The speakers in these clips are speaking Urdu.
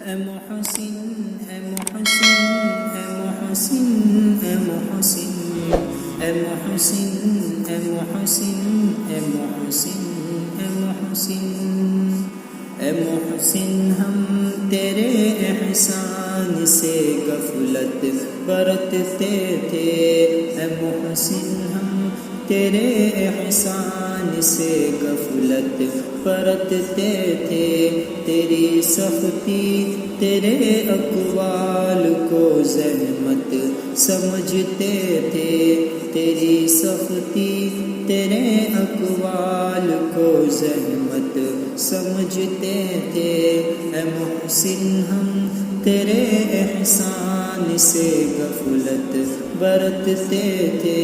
اے محسن اے محسن اے محسن اے محسن اے محسن اے محسن اے محسن اے محسن اے محسن ہم تیرے احسان سے غفلت برتتے تھے۔ اے محسن ہم تیرے احسان سے غفلت برتتے تھے۔ تیری سختی تیرے اقوال کو زحمت سمجھتے تھے۔ تیری سختی تیرے اقوال کو زحمت سمجھتے تھے۔ اے محسن ہم تیرے احسان سے غفلت برتتے تھے۔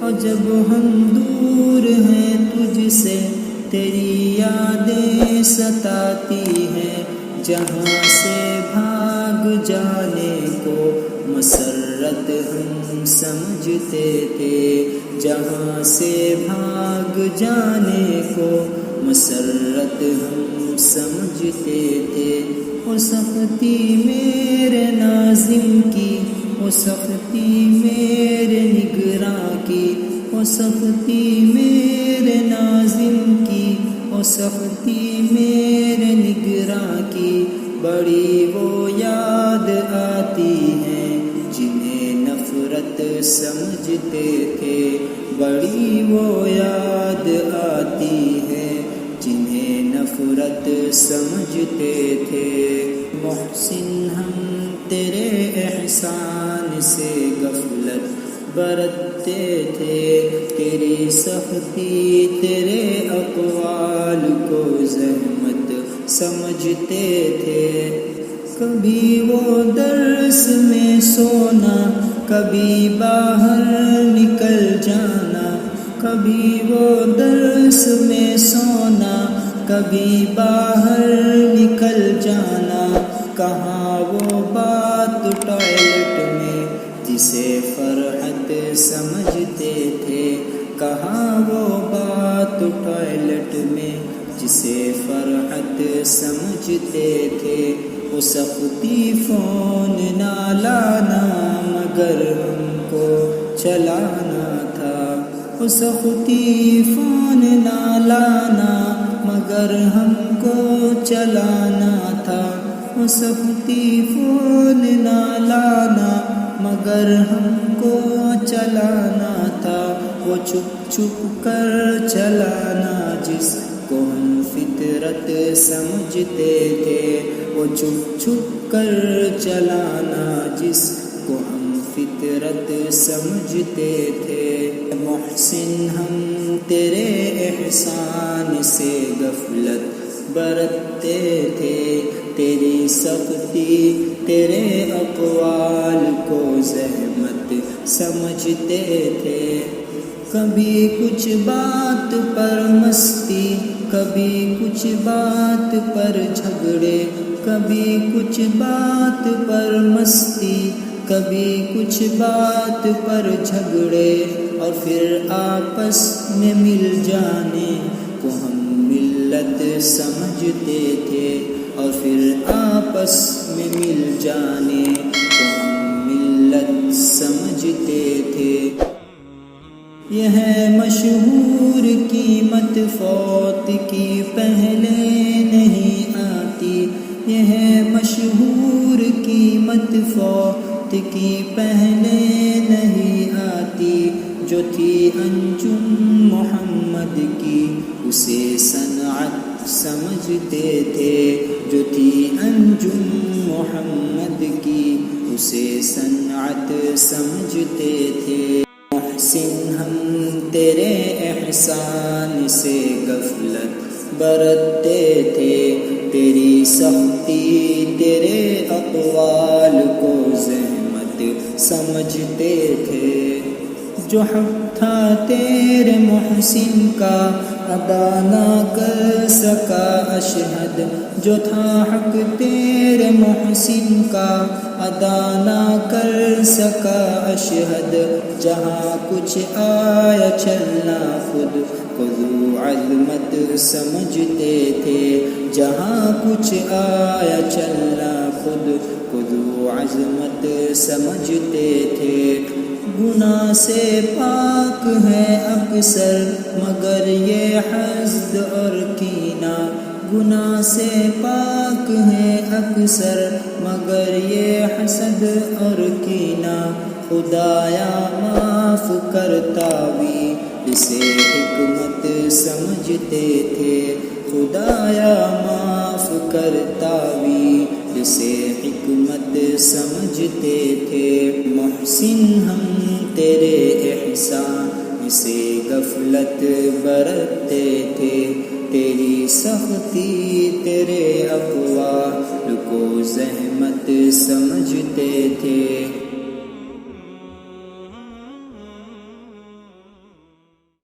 اور جب ہم دور ہیں تجھ سے تیری یادیں ستاتی ہیں۔ جہاں سے بھاگ جانے کو مسرت ہم سمجھتے تھے۔ جہاں سے بھاگ جانے کو مسرت ہم سمجھتے تھے۔ وہ سختی میرے ناظم کی، وہ سختی میرے نگراں کی، وہ سختی میرے ناظم کی، وہ سختی میرے نگراں کی۔ بڑی وہ یاد آتی ہیں جنہیں نفرت سمجھتے تھے۔ بڑی وہ یاد آتی ہے جنہیں نفرت سمجھتے تھے۔ محسن ہم تیرے احسان سے غفلت برتتے تھے۔ تیری سختی تیرے اقوال کو زحمت سمجھتے تھے۔ کبھی وہ درس میں سونا، کبھی باہر نکل جانا۔ کبھی وہ درس میں سونا، کبھی باہر نکل جانا۔ کہاں وہ بات ٹوائلٹ میں جسے فرحت سمجھتے تھے۔ کہاں وہ بات ٹوائلٹ میں جسے فرحت سمجھتے تھے۔ وہ سختی فون نہ لانا مگر ہم کو چلانا تھا۔ وہ سختی فون نہ لانا مگر ہم کو چلانا تھا۔ وہ سختی فون نہ لانا مگر ہم کو چلانا تھا۔ وہ چھپ چھپ کر چلانا جس کو ہم فطرت سمجھتے تھے۔ وہ چھپ چھپ کر چلانا جس کو ہم فطرت سمجھتے تھے۔ محسن ہم تیرے احسان سے غفلت برتتے تھے۔ تیری سختی تیرے اقوال کو زحمت سمجھتے تھے۔ کبھی کچھ بات پر مستی، کبھی کچھ بات پر جھگڑے۔ کبھی کچھ بات پر مستی، کبھی کچھ بات پر جھگڑے۔ اور پھر آپس میں مل جانے کو ہم ملت سمجھتے تھے۔ اور پھر آپس میں مل جانے کو ہم ملت سمجھتے تھے۔ یہ ہے مشہور قیمت فوت کی پہلے نہیں آتی۔ یہ ہے مشہور قیمت فوت کی پہلے نہیں آتی۔ جو تھی انجم محمد کی اسے صنعت سمجھتے تھے۔ جو تھی انجم محمد کی اسے صنعت سمجھتے تھے۔ محسن ہم تیرے احسان سے غفلت برتتے تھے۔ تیری سختی تیرے اقوال کو زحمت سمجھتے تھے۔ جو حق تھا تیرے محسن کا ادا نہ کر سکا اشہد۔ جو تھا حق تیرے محسن کا ادا نہ کر سکا اشہد۔ جہاں کچھ آیا چلنا خود خود عظمت سمجھتے تھے، جہاں کچھ آیا چلنا خود عظمت سمجھتے تھے۔ گناہ سے پاک ہے اکثر مگر یہ حسد اور کینہ، گناہ سے پاک ہے اکثر مگر یہ حسد اور کینہ، خدایا معاف کرتا بھی اسے حکمت سمجھتے تھے، خدایا معاف کرتا بھی اسے حکمت سمجھتے تھے۔ محسن ہم تیرے احسان سے غفلت برتتے تھے، تیری سختی تیرے اقوال کو زحمت سمجھتے تھے۔